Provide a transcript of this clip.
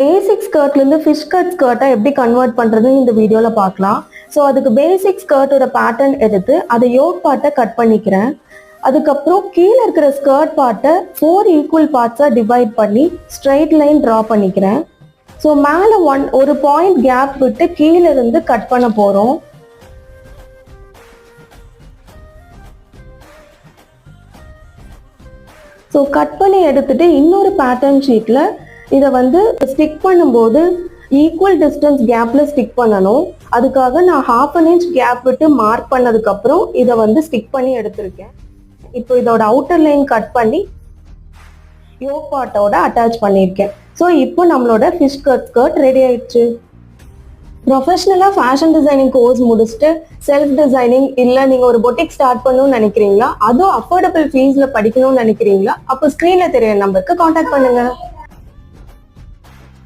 பேசிக் ஸ்கர்ட்லேருந்து fish cut ஸ்கர்ட்டை எப்படி convert பண்ணுறதுன்னு இந்த வீடியோவில் பார்க்கலாம். ஸோ அதுக்கு பேசிக் ஸ்கர்ட்டோட பேட்டர்ன் எடுத்து அதை யோக் பார்ட்டை கட் பண்ணிக்கிறேன். அதுக்கப்புறம் கீழே இருக்கிற ஸ்கர்ட் பார்ட்டை 4 ஈக்குவல் பார்ட்ஸாக டிவைட் பண்ணி ஸ்ட்ரைட் லைன் ட்ரா பண்ணிக்கிறேன். ஸோ மேலே ஒரு பாயிண்ட் கேப் விட்டு கீழே இருந்து கட் பண்ண போகிறோம். ஸோ கட் பண்ணி எடுத்துட்டு இன்னொரு பேட்டர்ன் ஷீட்டில் இதை ஸ்டிக் பண்ணும்போது ஈக்குவல் டிஸ்டன்ஸ் கேப்ல ஸ்டிக் பண்ணணும். அதுக்காக நான் 1/2 inch கேப் விட்டு மார்க் பண்ணதுக்கப்புறம் இதை ஸ்டிக் பண்ணி எடுத்திருக்கேன். இப்போ இதோட அவுட்டர் லைன் கட் பண்ணி யோக் பார்ட்டோட அட்டாச் பண்ணியிருக்கேன். ஸோ இப்போ நம்மளோட ஃபிஷ் கட் ஸ்கர்ட் ரெடி ஆயிடுச்சு. ப்ரொஃபஷனலாக ஃபேஷன் டிசைனிங் கோர்ஸ் முடிச்சுட்டு செல்ஃப் டிசைனிங் இல்லை நீங்கள் ஒரு பொட்டிக் ஸ்டார்ட் பண்ணணும்னு நினைக்கிறீங்களா, அதுவும் அஃபோர்டபுள் ஃபீஸில் படிக்கணும்னு நினைக்கிறீங்களா, அப்போ ஸ்க்ரீனில் தெரியற நம்பருக்கு காண்டாக்ட் பண்ணுங்கள்.